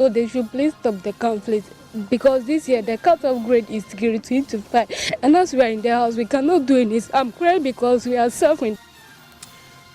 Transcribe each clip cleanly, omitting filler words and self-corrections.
So they should please stop the conflict because this year the cut-off grade is grade 2 to 5, and as we are in the house, we cannot do this. I'm crying because we are suffering.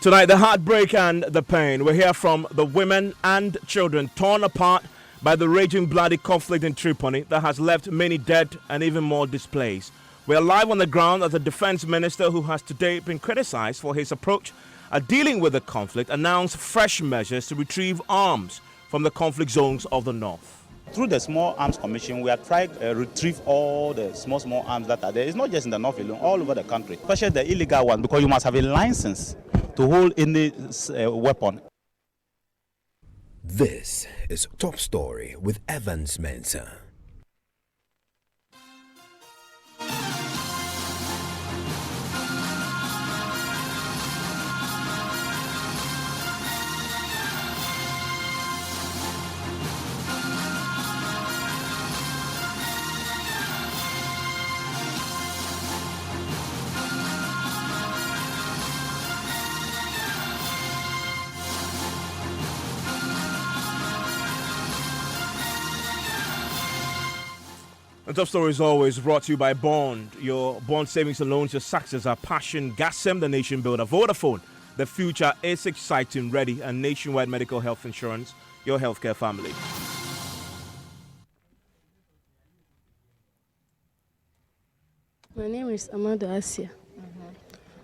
Tonight, the heartbreak and the pain. We hear from the women and children torn apart by the raging bloody conflict in Tripoli that has left many dead and even more displaced. We are live on the ground as the defense minister, who has today been criticized for his approach at dealing with the conflict, announced fresh measures to retrieve arms from the conflict zones of the north. Through the Small Arms Commission, we are trying to retrieve all the small arms that are there. It's not just in the north alone, all over the country, especially the illegal one, because you must have a license to hold any weapon. This is Top Story with Evans Mensah. The Top Story is always brought to you by Bond. Your bond savings and loans, your success, our passion. Gasem, the nation builder. Vodafone, the future is exciting, ready, and nationwide medical health insurance, your healthcare family. My name is Amado Asia.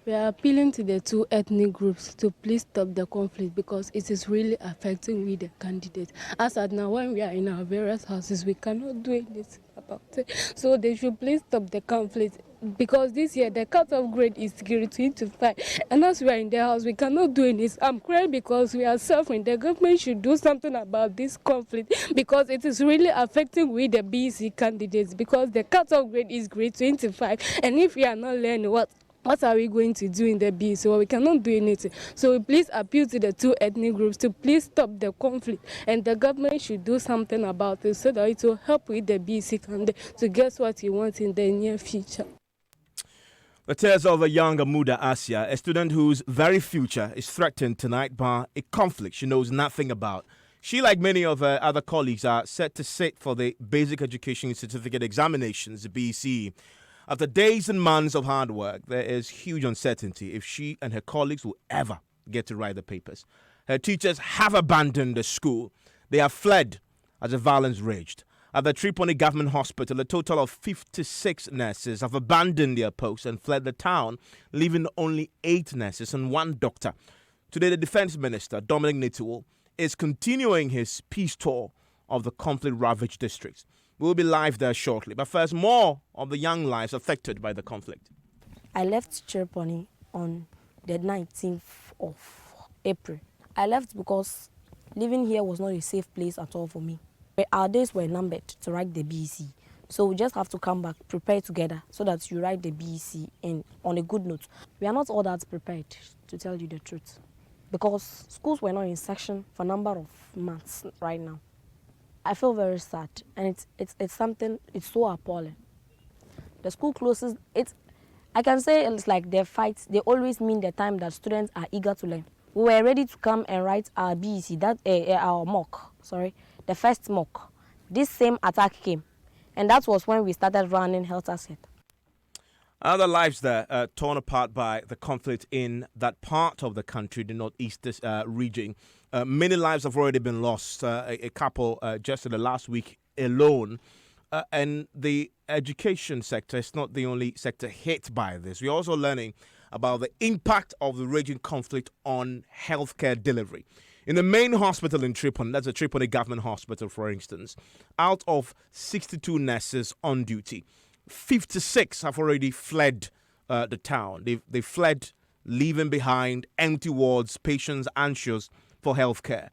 We are appealing to the two ethnic groups to please stop the conflict because it is really affecting we the candidates. As at now, when we are in our various houses, we cannot do anything about it. So they should please stop the conflict because this year the cut-off grade is grade 2 to 5. And as we are in the house, we cannot do anything. I'm crying because we are suffering. The government should do something about this conflict because it is really affecting we the BC candidates because the cut-off grade is grade 25. And if we are not learning what are we going to do in the BC? So we cannot do anything. So please appeal to the two ethnic groups to please stop the conflict. And the government should do something about it so that it will help with the BC candidate to get what he wants in the near future. The tears of a young Amuda Asia, a student whose very future is threatened tonight by a conflict she knows nothing about. She, like many of her other colleagues, are set to sit for the Basic Education Certificate Examinations, the BCE. After days and months of hard work, there is huge uncertainty if she and her colleagues will ever get to write the papers. Her teachers have abandoned the school. They have fled as the violence raged. At the Tripoli Government Hospital, a total of 56 nurses have abandoned their posts and fled the town, leaving only 8 nurses and 1 doctor. Today, the Defense Minister, Dominic Nitiwul, is continuing his peace tour of the conflict-ravaged districts. We'll be live there shortly. But first, more of the young lives affected by the conflict. I left Tripoli on the 19th of April. I left because living here was not a safe place at all for me. Our days were numbered to write the BEC. So we just have to come back, prepare together so that you write the BEC and on a good note. We are not all that prepared, to tell you the truth, because schools were not in session for a number of months right now. I feel very sad, and it's something, it's so appalling. The school closes, I can say it's like their fights, they always mean the time that students are eager to learn. We were ready to come and write our BEC, our mock, the first mock. This same attack came, and that was when we started running Helter Skelter. Other lives there torn apart by the conflict in that part of the country, the northeast region. Many lives have already been lost, a couple just in the last week alone. And the education sector is not the only sector hit by this. We're also learning about the impact of the raging conflict on healthcare delivery. In the main hospital in Tripoli, that's the Tripoli Government Hospital, for instance, out of 62 nurses on duty, 56 have already fled the town. They fled, leaving behind empty wards, patients anxious for healthcare.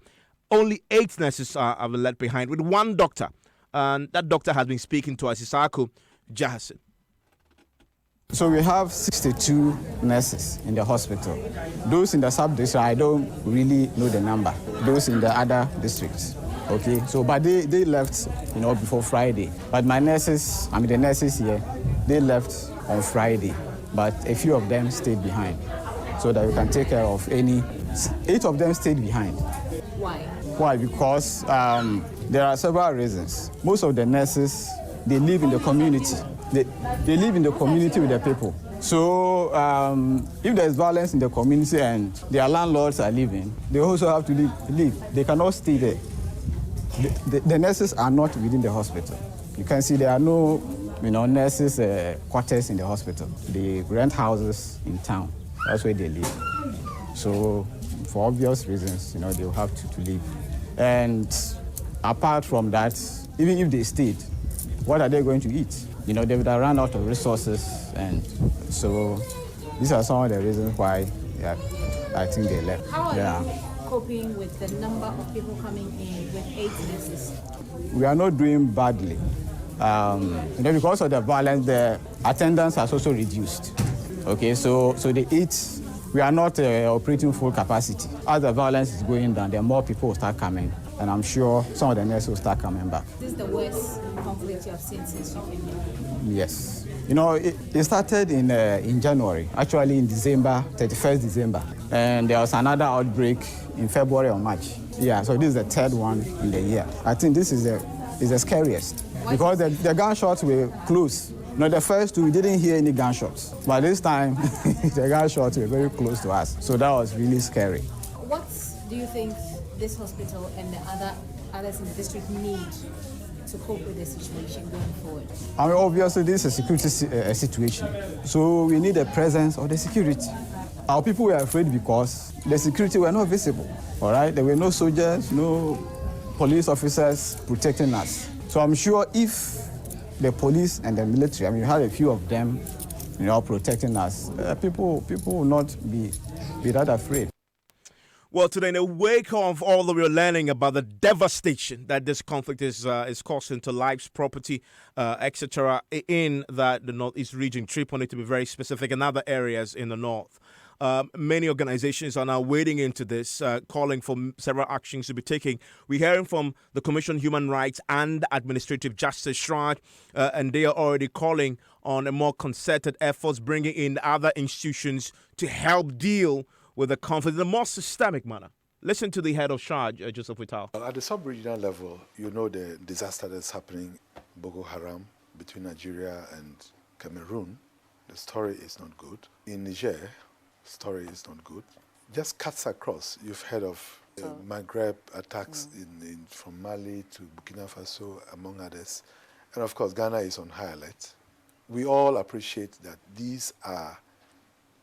Only 8 nurses are left behind, with 1 doctor. And that doctor has been speaking to us, Isaku Jahasin. So we have 62 nurses in the hospital. Those in the sub-district, I don't really know the number. Those in the other districts. Okay, so but they left, before Friday. But the nurses here, they left on Friday. But a few of them stayed behind so that we can take care of 8 of them stayed behind. Why? Why? Because There are several reasons. Most of the nurses, they live in the community. They live in the community with the people. So if there's violence in the community and their landlords are living, they also have to leave. They cannot stay there. The nurses are not within the hospital. You can see there are no nurses' quarters in the hospital. They rent houses in town. That's where they live. So for obvious reasons, they'll have to leave. And apart from that, even if they stayed, what are they going to eat? They would have run out of resources. And so these are some of the reasons why I think they left. How are you coping with the number of people coming in with 8 nurses? We are not doing badly. Because of the violence, the attendance has also reduced. Okay, so the 8, we are not operating full capacity. As the violence is going down, then more people will start coming. And I'm sure some of the nurses will start coming back. This is the worst conflict you have seen since you came here? Yes. It started in January, actually in December, 31st December. And there was another outbreak in February or March. Yeah, so this is the 3rd one in the year. I think this is the scariest. Because the gunshots were close. The first 2, we didn't hear any gunshots. But this time, the gunshots were very close to us. So that was really scary. What do you think this hospital and the others in the district need to cope with the situation going forward? Obviously, this is a security situation. So we need the presence of the security. Our people were afraid because the security were not visible. All right? There were no soldiers, no police officers protecting us. So I'm sure if the police and the military, we had a few of them, protecting us, people will not be that afraid. Well, today, in the wake of all that we're learning about the devastation that this conflict is causing to lives, property, etc., in the northeast region, Tripoli to be very specific, and other areas in the north. Many organizations are now wading into this, calling for several actions to be taken. We're hearing from the Commission on Human Rights and Administrative Justice, SHRAJ, and they are already calling on a more concerted efforts, bringing in other institutions to help deal with the conflict in a more systemic manner. Listen to the head of SHRAJ, Joseph Whittal. At the sub-regional level, the disaster that's happening, Boko Haram, between Nigeria and Cameroon. The story is not good. In Niger, story is not good. Just cuts across. You've heard of Maghreb attacks from Mali to Burkina Faso, among others. And of course, Ghana is on high alert. We all appreciate that these are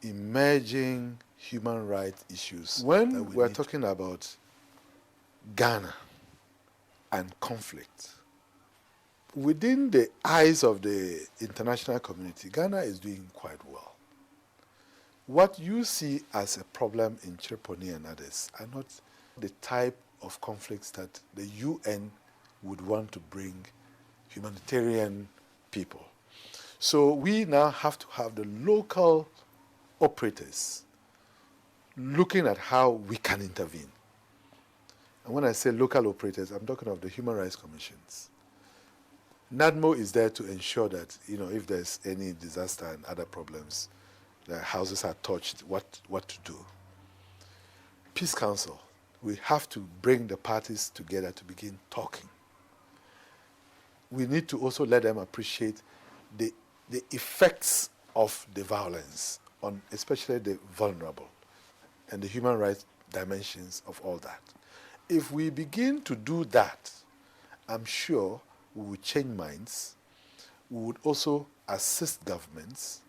emerging human rights issues. When we're talking about Ghana and conflict, within the eyes of the international community, Ghana is doing quite well. What you see as a problem in Tripoli and others are not the type of conflicts that the UN would want to bring humanitarian people. So we now have to have the local operators looking at how we can intervene. And when I say local operators, I'm talking of the human rights commissions. NADMO is there to ensure that, if there's any disaster and other problems, the houses are touched, what to do. Peace Council, we have to bring the parties together to begin talking. We need to also let them appreciate the effects of the violence on especially the vulnerable and the human rights dimensions of all that. If we begin to do that, I'm sure we will change minds. We would also assist governments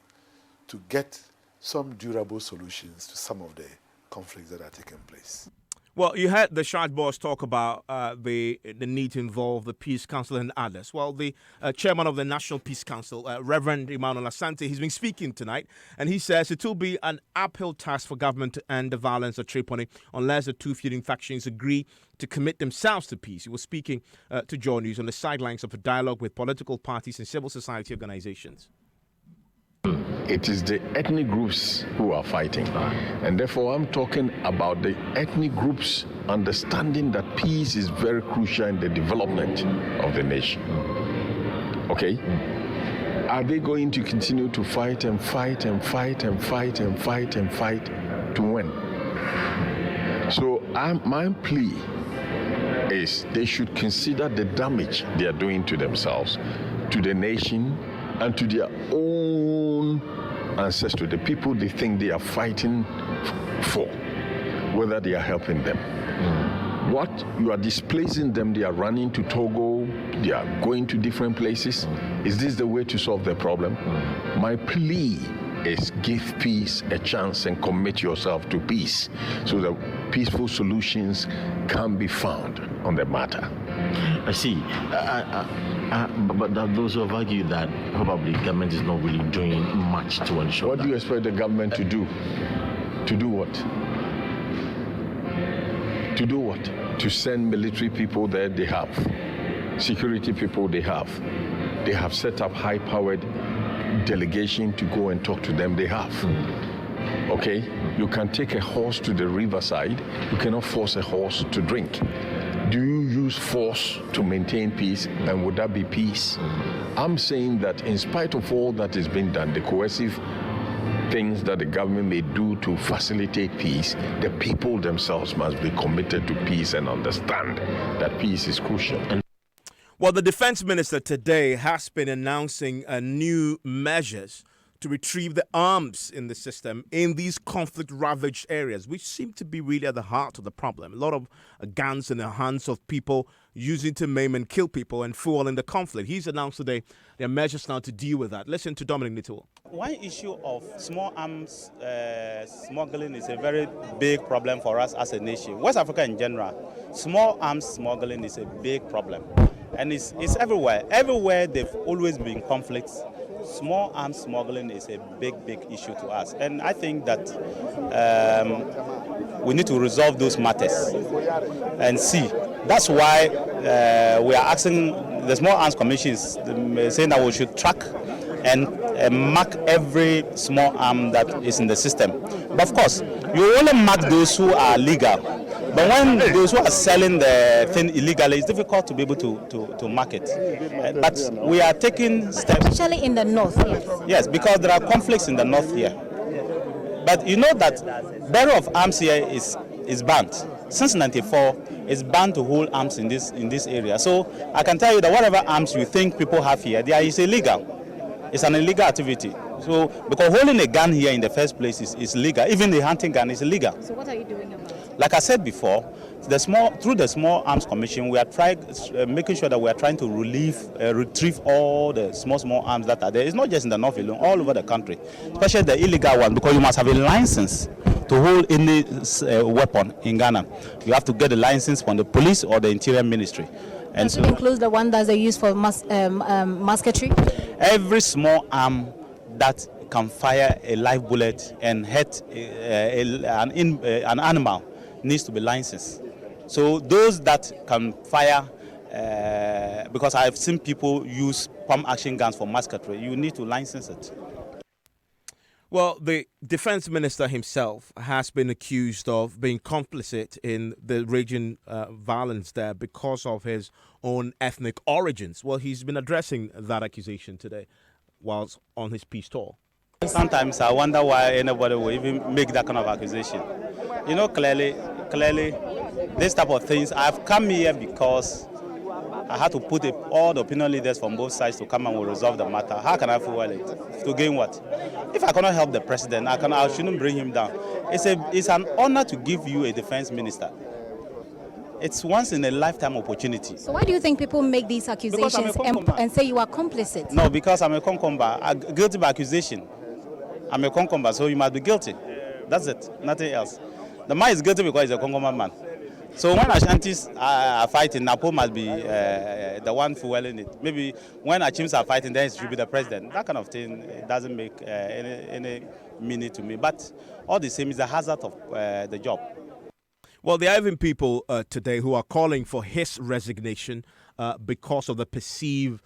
to get some durable solutions to some of the conflicts that are taking place. Well, you heard the SHRAJ boss talk about the need to involve the Peace Council and others. Well, the chairman of the National Peace Council, Reverend Emmanuel Asante, he's been speaking tonight, and he says it will be an uphill task for government to end the violence at Tripoli unless the two feuding factions agree to commit themselves to peace. He was speaking to Joy News on the sidelines of a dialogue with political parties and civil society organizations. It is the ethnic groups who are fighting. And therefore, I'm talking about the ethnic groups understanding that peace is very crucial in the development of the nation. Okay? Are they going to continue to fight and fight and fight and fight and fight and fight to when? So my plea is they should consider the damage they are doing to themselves, to the nation, and to their own ancestors, the people they think they are fighting for, whether they are helping them. What? You are displacing them, they are running to Togo, they are going to different places. Is this the way to solve the problem? My plea is give peace a chance and commit yourself to peace so that peaceful solutions can be found on the matter. I see. But those who have argued that probably government is not really doing much to ensure What that. do you expect the government to do? To do what? To do what? To send military people there, they have. Security people, they have. They have set up high-powered delegation to go and talk to them, they have. Okay? You can take a horse to the riverside. You cannot force a horse to drink. Do you use force to maintain peace, and would that be peace? I'm saying that in spite of all that is being done, the coercive things that the government may do to facilitate peace, the people themselves must be committed to peace and understand that peace is crucial. Well, the defense minister today has been announcing new measures to retrieve the arms in the system in these conflict-ravaged areas, which seem to be really at the heart of the problem. A lot of guns in the hands of people using to maim and kill people and fuel in the conflict. He's announced today there are measures now to deal with that. Listen to Dominic Nittiwell. One issue of small arms smuggling is a very big problem for us as a nation. West Africa in general, small arms smuggling is a big problem. And it's everywhere. Everywhere there've always been conflicts. Small arms smuggling is a big issue to us. And I think that we need to resolve those matters and see. That's why we are asking the Small Arms Commission saying that we should track and mark every small arm that is in the system. But of course, you only mark those who are legal. But when those who are selling the thing illegally, it's difficult to be able to mark it. But we are taking steps. Especially in the north, yes. Yes, because there are conflicts in the north here. But you know that bearer of arms here is banned. Since '94, it's banned to hold arms in this area. So I can tell you that whatever arms you think people have here, is illegal. It's an illegal activity. So because holding a gun here in the first place is legal. Even the hunting gun is illegal. So what are you doing about it? Like I said before, through the Small Arms Commission, we are making sure that we are trying to retrieve all the small arms that are there. It's not just in the north alone, all over the country, especially the illegal one, because you must have a license to hold any weapon in Ghana. You have to get a license from the police or the Interior Ministry. And Does it include the one that they use for musketry? Every small arm that can fire a live bullet and hit an animal needs to be licensed. So those that can fire, because I've seen people use pump action guns for musketry, you need to license it. Well, the defense minister himself has been accused of being complicit in the raging violence there because of his own ethnic origins. Well, he's been addressing that accusation today whilst on his peace tour. Sometimes I wonder why anybody will even make that kind of accusation. You know, clearly, this type of things, I've come here because I had to put all the opinion leaders from both sides to come and we'll resolve the matter. How can I fuel it? To gain what? If I cannot help the president, I shouldn't bring him down. It's an honor to give you a defense minister. It's once in a lifetime opportunity. So why do you think people make these accusations and say you are complicit? No, because I'm a concomba, guilty by accusation. I'm a concomba, so you must be guilty. That's it, nothing else. The man is guilty because he's a concomba man. So when Ashantis are fighting, Napo must be the one fueling it. Maybe when Achims are fighting, then it should be the president. That kind of thing doesn't make any meaning to me. But all the same, is the hazard of the job. Well, there are even people today who are calling for his resignation because of the perceived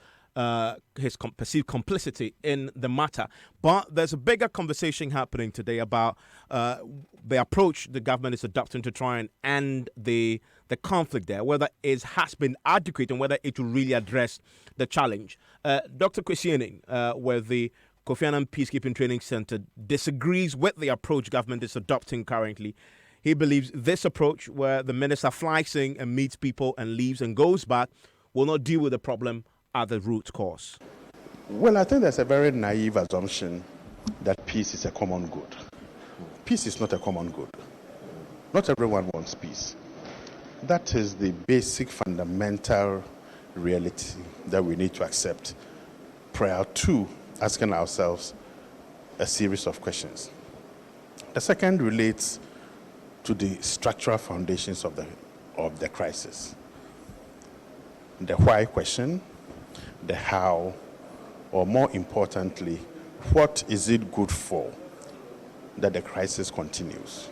complicity in the matter. But there's a bigger conversation happening today about the approach the government is adopting to try and end the conflict there, whether it has been adequate and whether it will really address the challenge. Dr. Kwesi Ening, with the Kofi Annan Peacekeeping Training Center, disagrees with the approach government is adopting currently. He believes this approach, where the minister flies in and meets people and leaves and goes back, will not deal with the problem at the root cause. Well, I think there's a very naive assumption that peace is a common good. Peace is not a common good. Not everyone wants peace. That is the basic fundamental reality that we need to accept prior to asking ourselves a series of questions. The second relates to the structural foundations of the crisis. The why question, the how, or more importantly, what is it good for that the crisis continues?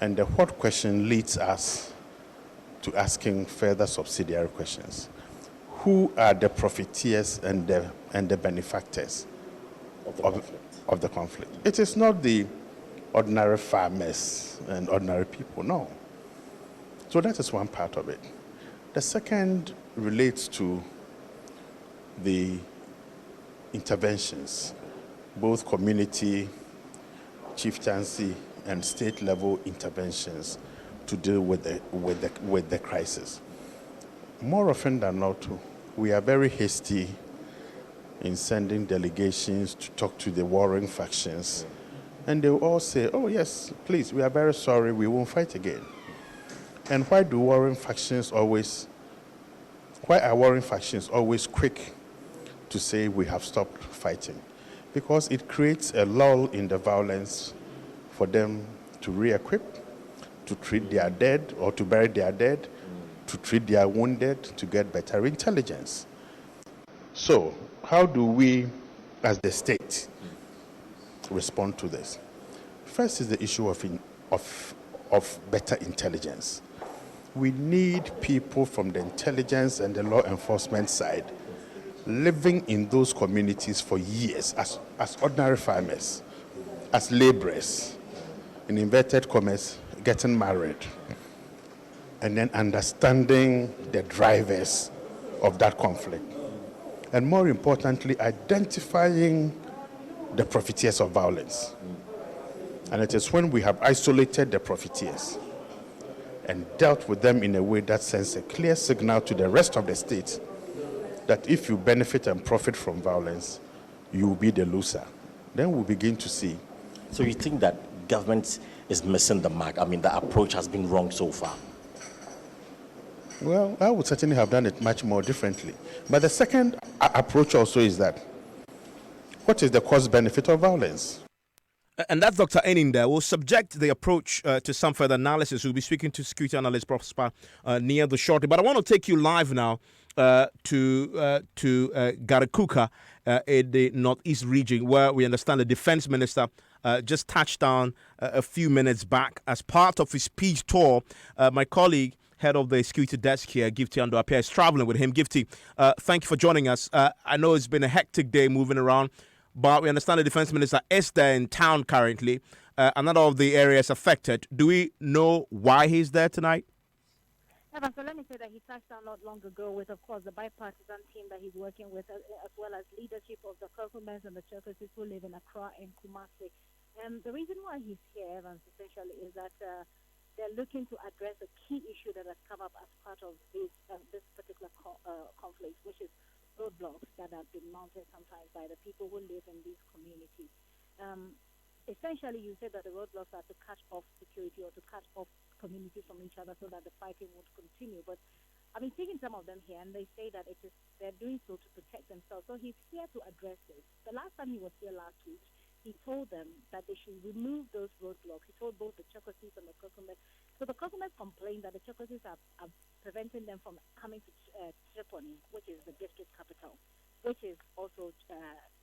And the what question leads us to asking further subsidiary questions. Who are the profiteers and the benefactors of the conflict? It is not the ordinary farmers and ordinary people, no. So that is one part of it. The second relates to the interventions, both community, chieftaincy, and state level interventions to deal with the crisis. More often than not, we are very hasty in sending delegations to talk to the warring factions, and they will all say, oh yes, please, we are very sorry, we won't fight again. And why are warring factions always quick to say we have stopped fighting? Because it creates a lull in the violence for them to re-equip, to treat their dead or to bury their dead, to treat their wounded, to get better intelligence. So, how do we, as the state, respond to this? First is the issue of better intelligence. We need people from the intelligence and the law enforcement side living in those communities for years as ordinary farmers, as laborers, in inverted commas, getting married, and then understanding the drivers of that conflict. And more importantly, identifying the profiteers of violence. And it is when we have isolated the profiteers and dealt with them in a way that sends a clear signal to the rest of the state that if you benefit and profit from violence, you will be the loser. Then we'll begin to see. So you think that government is missing the mark? I mean, the approach has been wrong so far. Well, I would certainly have done it much more differently. But the second approach also is that, what is the cost-benefit of violence? And that's Dr. Enin there. We'll subject the approach to some further analysis. We'll be speaking to security analyst Prosper near the shortly. But I want to take you live now to Garikuka in the northeast region, where we understand the defense minister just touched down a few minutes back as part of his speech tour. My colleague, head of the security desk here, Gifty Ando-Appiah, is traveling with him. Gifty, thank you for joining us. I know it's been a hectic day moving around, but we understand the defense minister is there in town currently, and not all of the areas affected. Do we know why he's there tonight? Evan, so let me say that he touched down not long ago with, of course, the bipartisan team that he's working with, as well as leadership of the Kokomens and the Cherkassis who live in Accra and Kumasi. And the reason why he's here, Evans, essentially, is that they're looking to address a key issue that has come up as part of this particular conflict, which is roadblocks that have been mounted sometimes by the people who live in these communities. Essentially, you said that the roadblocks are to cut off security or to cut off communities from each other so that the fighting would continue. But I've been taking some of them here, and they say that they're doing so to protect themselves. So he's here to address this. The last time he was here last week, he told them that they should remove those roadblocks. He told both the Cherkassis and the Kokomets. So the Kokomets complained that the Cherkassis are preventing them from coming to Tripoli, which is the district capital, which is also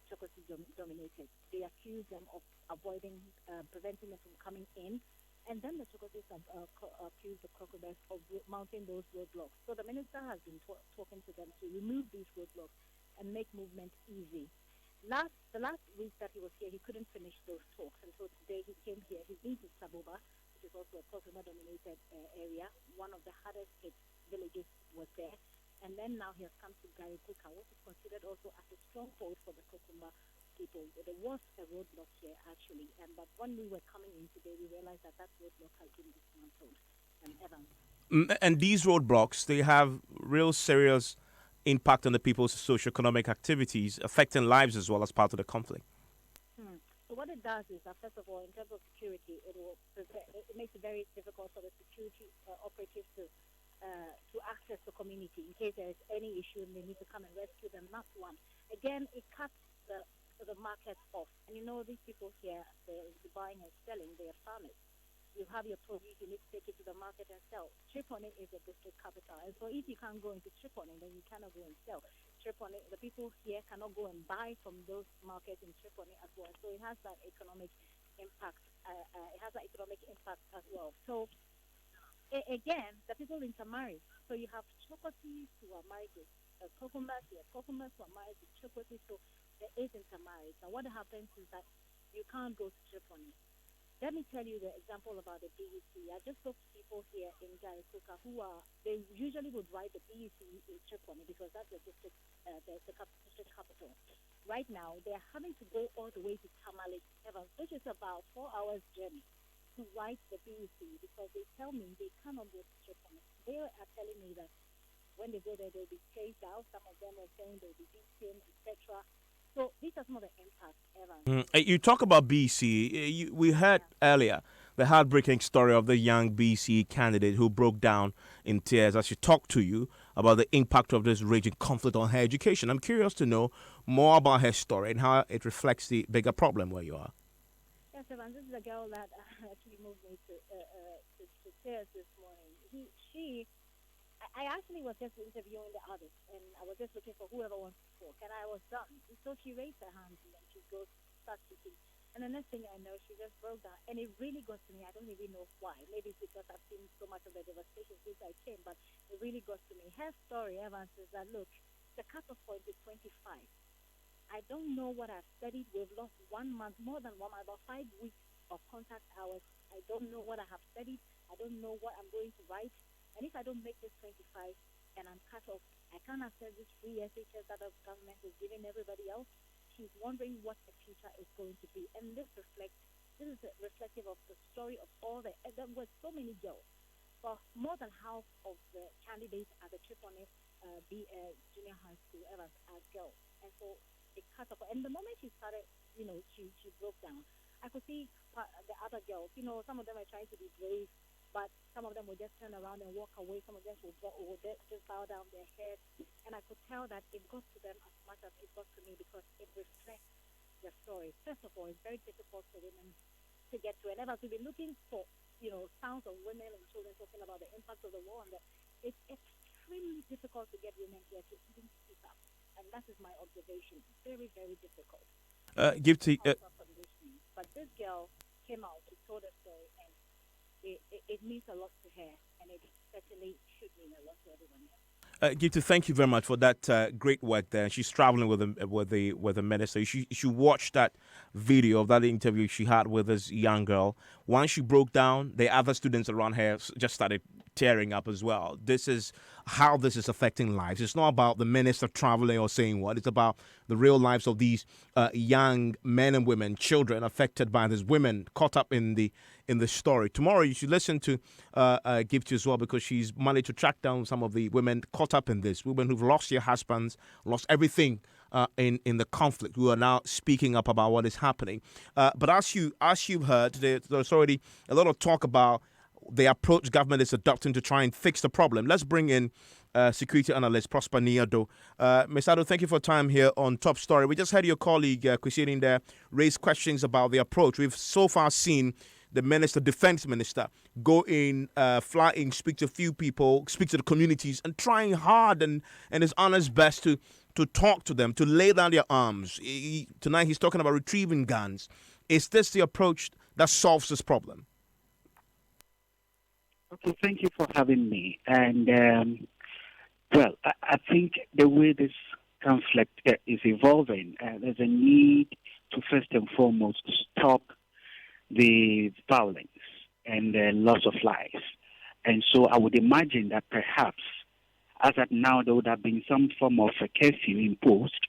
Cherkassis dominated. They accuse them of preventing them from coming in. And then the Cherkassis accused the Kokomets of mounting those roadblocks. So the minister has been talking to them to remove these roadblocks and make movement easy. The last week that he was here, he couldn't finish those talks, and so today he came here. He's been to Saboba, which is also a Kokoma-dominated area. One of the hardest hit villages was there, and then now he has come to Garikuka, which is considered also as a stronghold for the Kokoma people. There was a roadblock here, actually, but when we were coming in today, we realized that roadblock has been dismantled. Evans. And these roadblocks, they have real serious impact on the people's socioeconomic activities, affecting lives as well as part of the conflict. So what it does is that, first of all, in terms of security, it makes it very difficult for the security operatives to access the community in case there is any issue and they need to come and rescue them. That's one. Again, it cuts the market off. And these people here, they're buying and selling, they are farmers. You have your produce, you need to take it to the market and sell. Tripoli is a district capital. And so if you can't go into Tripoli, then you cannot go and sell. Tripoli, the people here cannot go and buy from those markets in Tripoli as well. So it has that economic impact. As well. So again, the people intermarry. So you have Chokotis who are married with Kokumas, you have Kokumas who are married with Chokotis. So there is intermarriage. And what happens is that you can't go to Tripoli. Let me tell you the example about the BEC. I just spoke to people here in Jayakuka they usually would write the BEC in Tripoli because that's the district capital. Right now, they're having to go all the way to Tamale, which is about 4 hours journey to write the BEC because they tell me they cannot go to Tripoli. They are telling me that when they go there, they'll be chased out. Some of them are saying they'll be beaten, etc. So these are some of the impacts, Evan. You talk about BC. We heard earlier the heartbreaking story of the young BC candidate who broke down in tears as she talked to you about the impact of this raging conflict on her education. I'm curious to know more about her story and how it reflects the bigger problem where you are. Yes, Evan, this is a girl that actually moved me to tears this morning. I actually was just interviewing the others, and I was just looking for whoever wants to talk, and I was done. So she raised her hand, and then she starts speaking. And the next thing I know, she just broke down, and it really got to me. I don't even know why. Maybe it's because I've seen so much of the devastation since I came, but it really got to me. Her story, Evans, is that, look, the cutoff point is 25. I don't know what I've studied. We've lost 1 month, more than 1 month, about 5 weeks of contact hours. I don't know what I have studied. I don't know what I'm going to write. And if I don't make this 25 and I'm cut off, I can't access this free SHS that the government is giving everybody else. She's wondering what the future is going to be. And this is reflective of the story of all there were so many girls. For more than half of the candidates at the Tripoli junior high school ever as girls. And so it cut off. And the moment she started, she broke down. I could see the other girls, some of them are trying to be brave, but some of them would just turn around and walk away. Some of them would just bow down their heads. And I could tell that it got to them as much as it got to me because it reflects their story. First of all, it's very difficult for women to get to. And ever to be looking for, sounds of women and children talking about the impact of the war. And it's extremely difficult to get women here to even speak up. And that is my observation. Very, very difficult. But this girl came out, she told her story, and it means a lot to her, and it certainly should mean a lot to everyone else. Gipti, thank you very much for that great work there. She's traveling with the minister. You should watch that video of that interview she had with this young girl. Once she broke down, the other students around her just started tearing up as well. This is how this is affecting lives. It's not about the minister traveling or saying what. It's about the real lives of these young men and women, children affected by this, women caught up in the story. Tomorrow you should listen to Gipti as well, because she's managed to track down some of the women caught up in this, women who've lost their husbands, lost everything in the conflict, who are now speaking up about what is happening. But as you've heard, there's already a lot of talk about the approach government is adopting to try and fix the problem. Let's bring in security analyst Prosper Niado. Ms. Ado, thank you for time here on Top Story. We just had your colleague Kwesi in there raise questions about the approach. We've so far seen the defense minister, go in, fly in, speak to a few people, speak to the communities, and trying hard and his honest best to talk to them, to lay down their arms. Tonight he's talking about retrieving guns. Is this the approach that solves this problem? Okay, thank you for having me. And, I think the way this conflict is evolving, there's a need to first and foremost stop the violence and the loss of life. And so I would imagine that perhaps, as at now, there would have been some form of a curfew imposed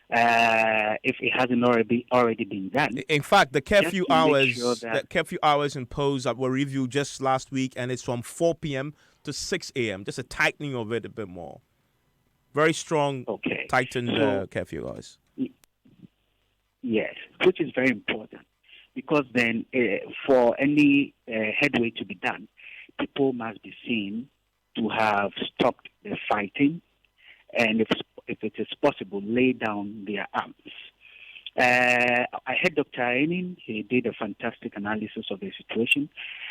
if it hasn't already been done. In fact, the curfew to make hours, sure that- the curfew hours imposed that were reviewed just last week, and it's from 4 p.m. to 6 a.m. Just a tightening of it a bit more. Very strong, tightened curfew hours. Yes, which is very important, because then for any headway to be done, people must be seen to have stopped the fighting, and if it is possible, lay down their arms. I heard Dr. Enin, he did a fantastic analysis of the situation,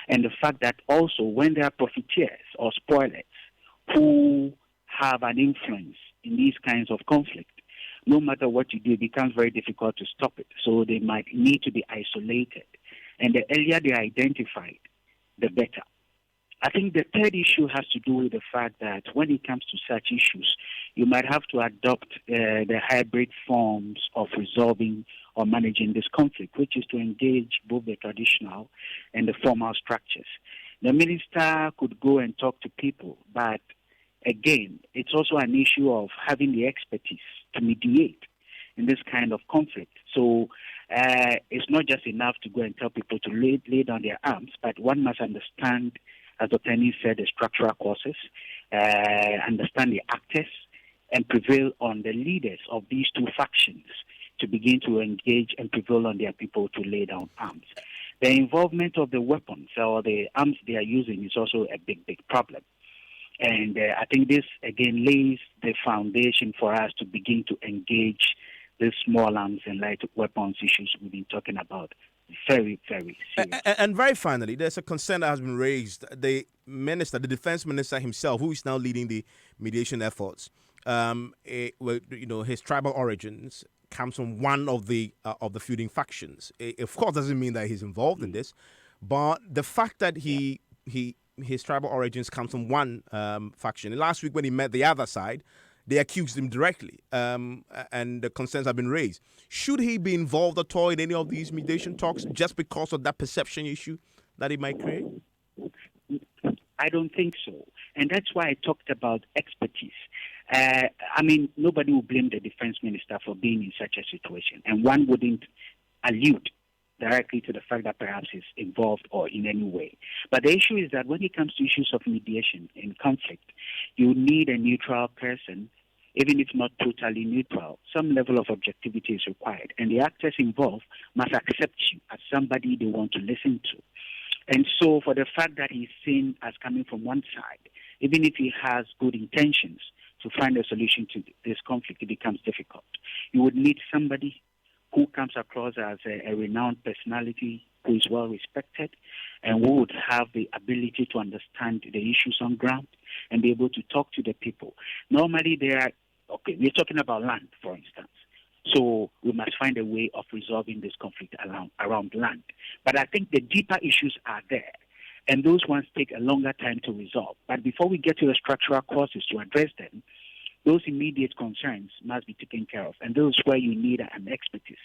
and the fact that also when there are profiteers or spoilers who have an influence in these kinds of conflict, no matter what you do, it becomes very difficult to stop it. So they might need to be isolated. And the earlier they are identified, the better. I think the third issue has to do with the fact that when it comes to such issues, you might have to adopt the hybrid forms of resolving or managing this conflict, which is to engage both the traditional and the formal structures. The minister could go and talk to people, but again, it's also an issue of having the expertise to mediate in this kind of conflict. So it's not just enough to go and tell people to lay down their arms, but one must understand, as Dr. Enin said, the structural causes, understand the actors, and prevail on the leaders of these two factions to begin to engage and prevail on their people to lay down arms. The involvement of the weapons or the arms they are using is also a big, big problem. And I think this, again, lays the foundation for us to begin to engage the small arms and light weapons issues we've been talking about. Very, very serious. And very finally, there's a concern that has been raised. The minister, the defense minister himself, who is now leading the mediation efforts, his tribal origins comes from one of the feuding factions. It, of course, doesn't mean that he's involved in this, but the fact that his tribal origins comes from one faction. And last week, when he met the other side, they accused him directly, and the concerns have been raised. Should he be involved at all in any of these mediation talks just because of that perception issue that it might create? I don't think so. And that's why I talked about expertise. Nobody will blame the defense minister for being in such a situation, and one wouldn't allude directly to the fact that perhaps he's involved or in any way. But the issue is that when it comes to issues of mediation in conflict, you need a neutral person, even if not totally neutral. Some level of objectivity is required, and the actors involved must accept you as somebody they want to listen to. And so for the fact that he's seen as coming from one side, even if he has good intentions to find a solution to this conflict, it becomes difficult. You would need somebody who comes across as a renowned personality, who is well respected, and who would have the ability to understand the issues on ground and be able to talk to the people. Normally, we're talking about land, for instance. So we must find a way of resolving this conflict around land. But I think the deeper issues are there, and those ones take a longer time to resolve. But before we get to the structural causes to address them, those immediate concerns must be taken care of. And those where you need an expertise,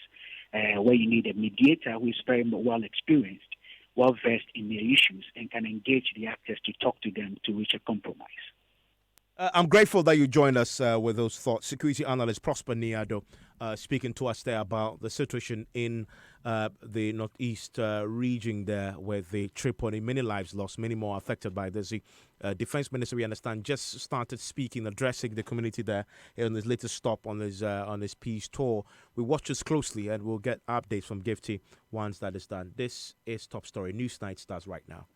where you need a mediator who is very well experienced, well versed in their issues, and can engage the actors to talk to them to reach a compromise. I'm grateful that you joined us with those thoughts. Security analyst Prosper Niado speaking to us there about the situation in the northeast region there with the Tripoli. Many lives lost, many more affected by this. The defense minister, we understand, just started speaking, addressing the community there on his latest stop on his peace tour. We watch this closely and we'll get updates from Gifty once that is done. This is Top Story. Newsnight starts right now.